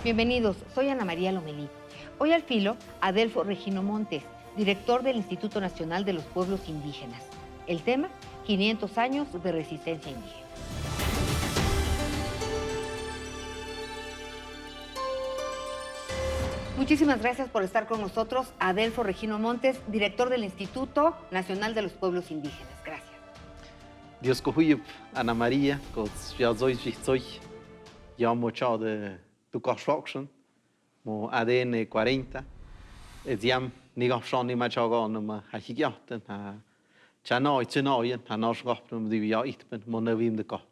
Bienvenidos, soy Ana María Lomelí. Hoy al filo, Adelfo Regino Montes, director del Instituto Nacional de los Pueblos Indígenas. El tema, 500 años de resistencia indígena. Muchísimas gracias por estar con nosotros, Adelfo Regino Montes, director del Instituto Nacional de los Pueblos Indígenas. Gracias. Dios cojuip Ana María, cos ya soy ya mucho de tu construction, mo ADN 40, yam ni gafshon ni machagon ma hakigaten ha chano itchenoyen ha nos gaften di ya itpen mo nevim de kop.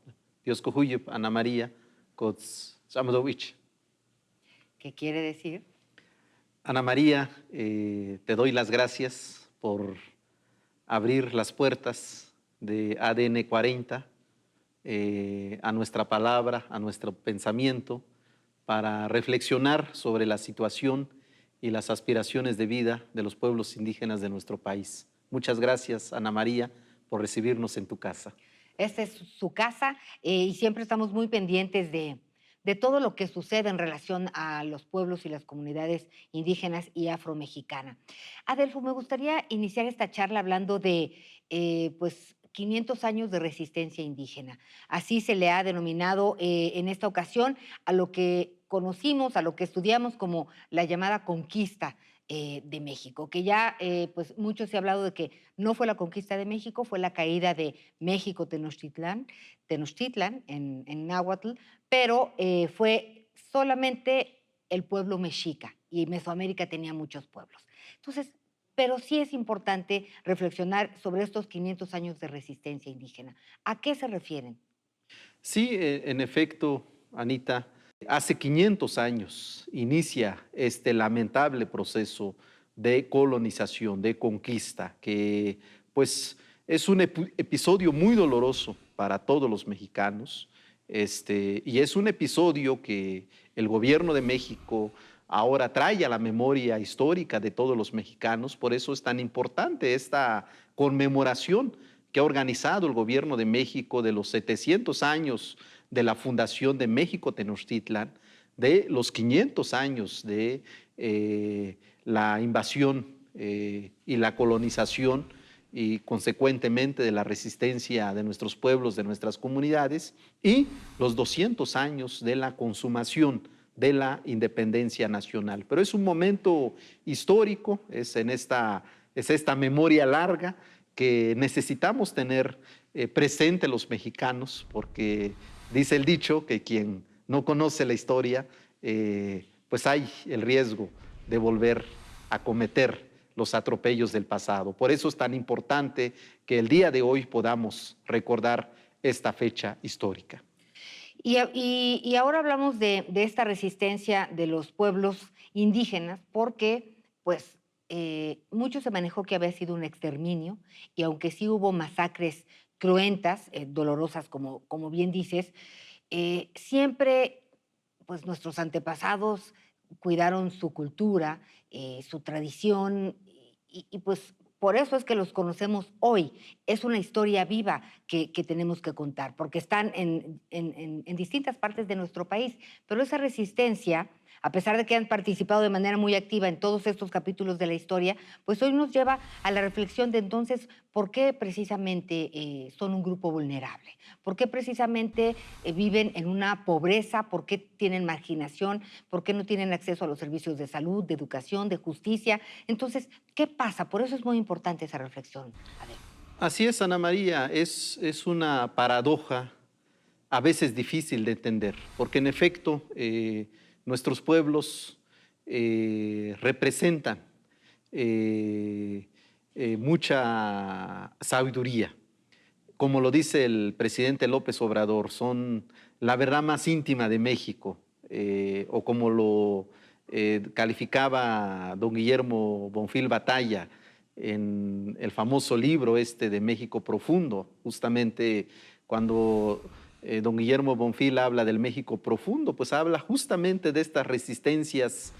Dios cojuip Ana María, cos samadovich. ¿Qué quiere decir? Ana María, te doy las gracias por abrir las puertas de ADN 40 a nuestra palabra, a nuestro pensamiento, para reflexionar sobre la situación y las aspiraciones de vida de los pueblos indígenas de nuestro país. Muchas gracias, Ana María, por recibirnos en tu casa. Esta es su casa y siempre estamos muy pendientes de todo lo que sucede en relación a los pueblos y las comunidades indígenas y afromexicana. Adelfo, me gustaría iniciar esta charla hablando de, pues, 500 años de resistencia indígena. Así se le ha denominado en esta ocasión a lo que conocimos, a lo que estudiamos como la llamada conquista de México, que ya pues mucho se ha hablado de que no fue la conquista de México, fue la caída de México Tenochtitlan en náhuatl, pero fue solamente el pueblo mexica y Mesoamérica tenía muchos pueblos. Entonces, pero sí es importante reflexionar sobre estos 500 años de resistencia indígena. ¿A qué se refieren? Sí, en efecto, Anita, hace 500 años inicia este lamentable proceso de colonización, de conquista, que pues es un episodio muy doloroso para todos los mexicanos, y es un episodio que el gobierno de México ahora trae a la memoria histórica de todos los mexicanos. Por eso es tan importante esta conmemoración que ha organizado el gobierno de México de los 700 años de la fundación de México Tenochtitlan, de los 500 años de la invasión y la colonización y consecuentemente de la resistencia de nuestros pueblos, de nuestras comunidades, y los 200 años de la consumación de la independencia nacional. Pero es un momento histórico, es esta memoria larga que necesitamos tener presente los mexicanos, porque dice el dicho que quien no conoce la historia, pues hay el riesgo de volver a cometer los atropellos del pasado. Por eso es tan importante que el día de hoy podamos recordar esta fecha histórica. Y ahora hablamos de esta resistencia de los pueblos indígenas porque, pues, mucho se manejó que había sido un exterminio y aunque sí hubo masacres cruentas, dolorosas, como bien dices, siempre, pues, nuestros antepasados cuidaron su cultura, su tradición y, pues, por eso es que los conocemos hoy. Es una historia viva que tenemos que contar, porque están en distintas partes de nuestro país. Pero esa resistencia, a pesar de que han participado de manera muy activa en todos estos capítulos de la historia, pues hoy nos lleva a la reflexión de entonces por qué precisamente son un grupo vulnerable, por qué precisamente viven en una pobreza, por qué tienen marginación, por qué no tienen acceso a los servicios de salud, de educación, de justicia. Entonces, ¿qué pasa? Por eso es muy importante esa reflexión. A ver. Así es, Ana María, es una paradoja a veces difícil de entender, porque en efecto nuestros pueblos representan mucha sabiduría. Como lo dice el presidente López Obrador, son la verdad más íntima de México, o como lo calificaba don Guillermo Bonfil Batalla en el famoso libro de México Profundo, justamente cuando don Guillermo Bonfil habla del México profundo, pues habla justamente de estas resistencias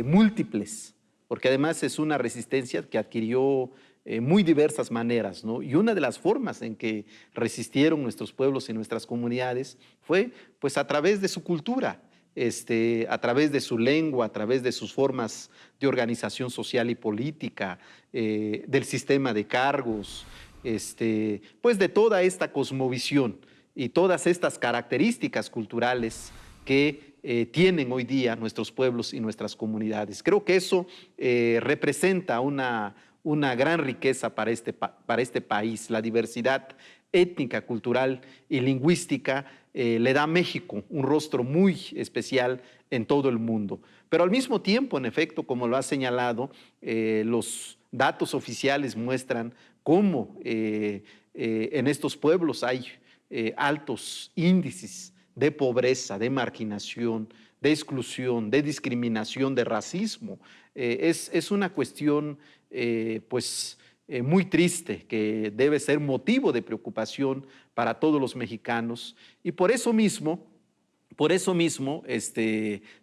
múltiples, porque además es una resistencia que adquirió muy diversas maneras, ¿no? Y una de las formas en que resistieron nuestros pueblos y nuestras comunidades fue pues a través de su cultura, a través de su lengua, a través de sus formas de organización social y política, del sistema de cargos, pues de toda esta cosmovisión y todas estas características culturales que tienen hoy día nuestros pueblos y nuestras comunidades. Creo que eso representa una gran riqueza para este país. La diversidad étnica, cultural y lingüística le da a México un rostro muy especial en todo el mundo. Pero al mismo tiempo, en efecto, como lo ha señalado, los datos oficiales muestran cómo en estos pueblos hay altos índices de pobreza, de marginación, de exclusión, de discriminación, de racismo. Es una cuestión pues muy triste que debe ser motivo de preocupación para todos los mexicanos y por eso mismo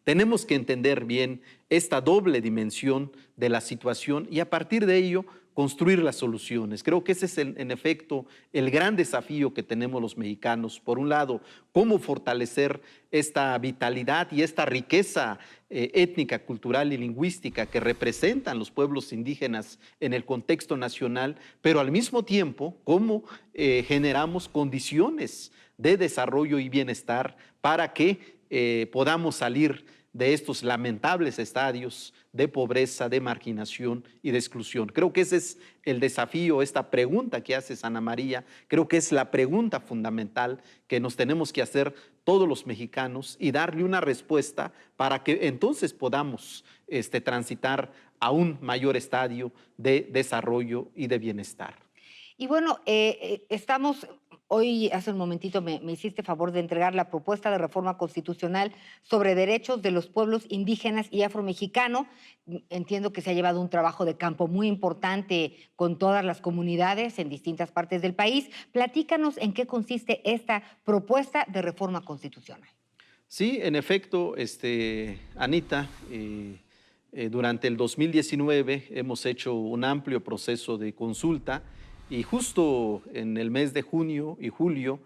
tenemos que entender bien esta doble dimensión de la situación y a partir de ello construir las soluciones. Creo que ese es en efecto el gran desafío que tenemos los mexicanos. Por un lado, cómo fortalecer esta vitalidad y esta riqueza étnica, cultural y lingüística que representan los pueblos indígenas en el contexto nacional, pero al mismo tiempo, cómo generamos condiciones de desarrollo y bienestar para que podamos salir de estos lamentables estadios de pobreza, de marginación y de exclusión. Creo que ese es el desafío, esta pregunta que haces, Ana María, creo que es la pregunta fundamental que nos tenemos que hacer todos los mexicanos y darle una respuesta para que entonces podamos transitar a un mayor estadio de desarrollo y de bienestar. Y bueno, hoy hace un momentito me hiciste favor de entregar la propuesta de reforma constitucional sobre derechos de los pueblos indígenas y afromexicanos. Entiendo que se ha llevado un trabajo de campo muy importante con todas las comunidades en distintas partes del país. Platícanos en qué consiste esta propuesta de reforma constitucional. Sí, en efecto, Anita, durante el 2019 hemos hecho un amplio proceso de consulta y justo en el mes de junio y julio,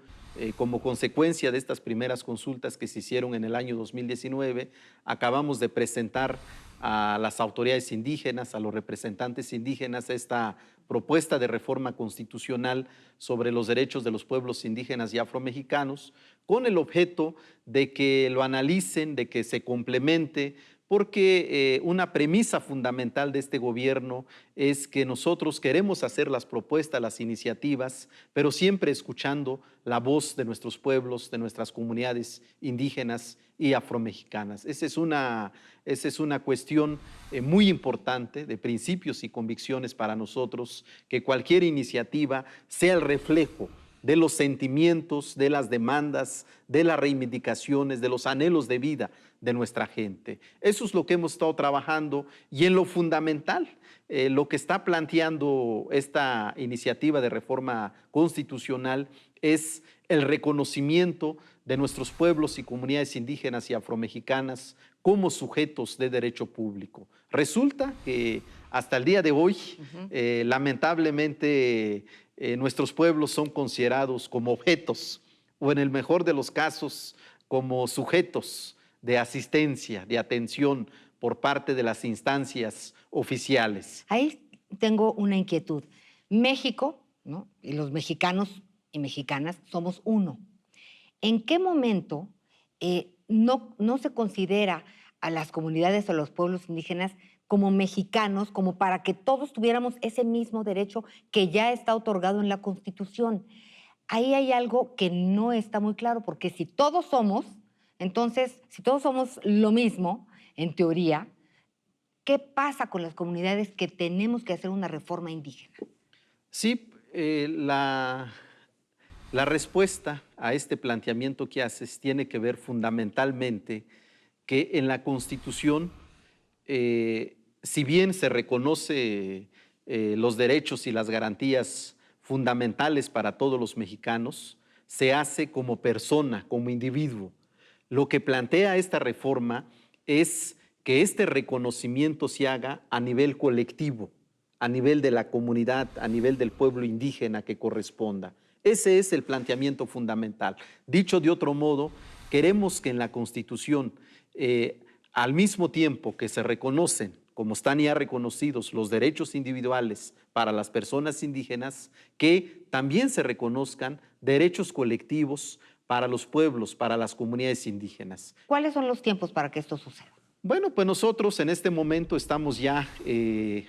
como consecuencia de estas primeras consultas que se hicieron en el año 2019, acabamos de presentar a las autoridades indígenas, a los representantes indígenas, esta propuesta de reforma constitucional sobre los derechos de los pueblos indígenas y afromexicanos, con el objeto de que lo analicen, de que se complemente, porque una premisa fundamental de este gobierno es que nosotros queremos hacer las propuestas, las iniciativas, pero siempre escuchando la voz de nuestros pueblos, de nuestras comunidades indígenas y afromexicanas. Esa es una cuestión muy importante de principios y convicciones para nosotros, que cualquier iniciativa sea el reflejo de los sentimientos, de las demandas, de las reivindicaciones, de los anhelos de vida de nuestra gente. Eso es lo que hemos estado trabajando y en lo fundamental, lo que está planteando esta iniciativa de reforma constitucional es el reconocimiento de nuestros pueblos y comunidades indígenas y afromexicanas como sujetos de derecho público. Resulta que hasta el día de hoy, lamentablemente, nuestros pueblos son considerados como objetos o en el mejor de los casos como sujetos de asistencia, de atención por parte de las instancias oficiales. Ahí tengo una inquietud. México, ¿no?, y los mexicanos y mexicanas somos uno. ¿En qué momento no se considera a las comunidades o a los pueblos indígenas como mexicanos, como para que todos tuviéramos ese mismo derecho que ya está otorgado en la Constitución? Ahí hay algo que no está muy claro, porque si todos somos, entonces, si todos somos lo mismo, en teoría, ¿qué pasa con las comunidades que tenemos que hacer una reforma indígena? Sí, la respuesta a este planteamiento que haces tiene que ver fundamentalmente que en la Constitución, si bien se reconoce los derechos y las garantías fundamentales para todos los mexicanos, se hace como persona, como individuo. Lo que plantea esta reforma es que este reconocimiento se haga a nivel colectivo, a nivel de la comunidad, a nivel del pueblo indígena que corresponda. Ese es el planteamiento fundamental. Dicho de otro modo, queremos que en la Constitución, al mismo tiempo que se reconocen, como están ya reconocidos, los derechos individuales para las personas indígenas, que también se reconozcan derechos colectivos para los pueblos, para las comunidades indígenas. ¿Cuáles son los tiempos para que esto suceda? Bueno, pues nosotros en este momento estamos ya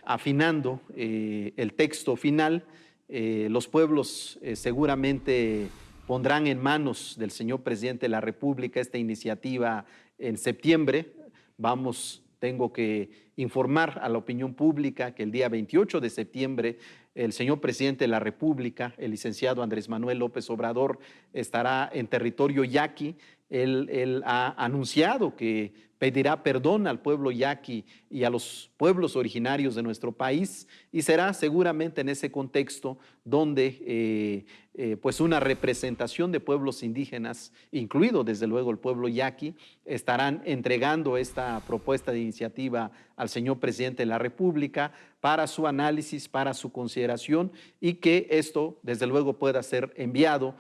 afinando el texto final. Los pueblos seguramente pondrán en manos del señor presidente de la República esta iniciativa en septiembre. Tengo que informar a la opinión pública que el día 28 de septiembre el señor presidente de la República, el licenciado Andrés Manuel López Obrador, estará en territorio yaqui. Él ha anunciado que pedirá perdón al pueblo yaqui y a los pueblos originarios de nuestro país, y será seguramente en ese contexto donde pues una representación de pueblos indígenas, incluido desde luego el pueblo yaqui, estarán entregando esta propuesta de iniciativa al señor presidente de la República para su análisis, para su consideración, y que esto desde luego pueda ser enviado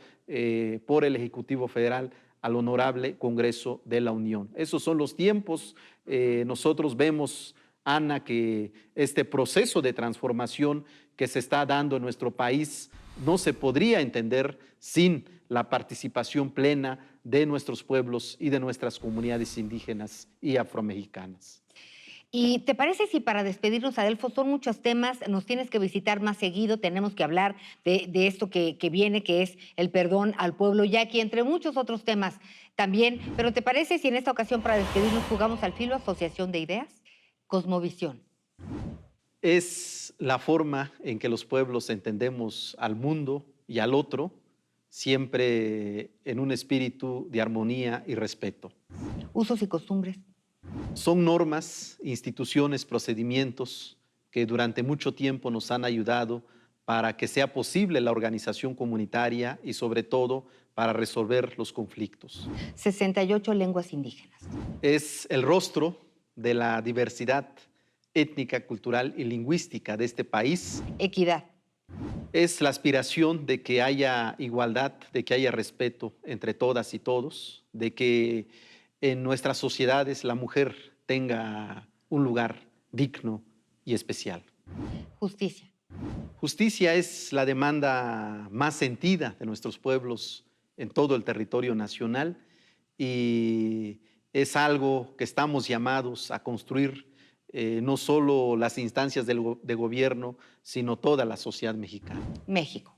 por el Ejecutivo Federal al Honorable Congreso de la Unión. Esos son los tiempos. Nosotros vemos, Ana, que este proceso de transformación que se está dando en nuestro país no se podría entender sin la participación plena de nuestros pueblos y de nuestras comunidades indígenas y afromexicanas. ¿Y te parece si para despedirnos, Adelfo, son muchos temas, nos tienes que visitar más seguido, tenemos que hablar de esto que viene, que es el perdón al pueblo yaqui, entre muchos otros temas también? Pero ¿te parece si en esta ocasión para despedirnos jugamos al filo, asociación de ideas? Cosmovisión. Es la forma en que los pueblos entendemos al mundo y al otro, siempre en un espíritu de armonía y respeto. Usos y costumbres. Son normas, instituciones, procedimientos que durante mucho tiempo nos han ayudado para que sea posible la organización comunitaria y sobre todo para resolver los conflictos. 68 lenguas indígenas. Es el rostro de la diversidad étnica, cultural y lingüística de este país. Equidad. Es la aspiración de que haya igualdad, de que haya respeto entre todas y todos, de que en nuestras sociedades la mujer tenga un lugar digno y especial. Justicia. Justicia es la demanda más sentida de nuestros pueblos en todo el territorio nacional, y es algo que estamos llamados a construir no solo las instancias de gobierno, sino toda la sociedad mexicana. México.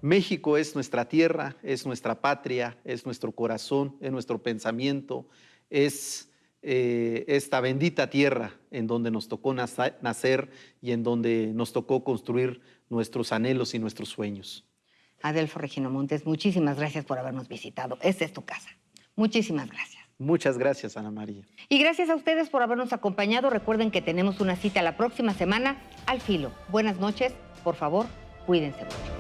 México es nuestra tierra, es nuestra patria, es nuestro corazón, es nuestro pensamiento, es esta bendita tierra en donde nos tocó nacer y en donde nos tocó construir nuestros anhelos y nuestros sueños. Adelfo Regino Montes, muchísimas gracias por habernos visitado. Esta es tu casa. Muchísimas gracias. Muchas gracias, Ana María. Y gracias a ustedes por habernos acompañado. Recuerden que tenemos una cita la próxima semana al filo. Buenas noches. Por favor, cuídense mucho.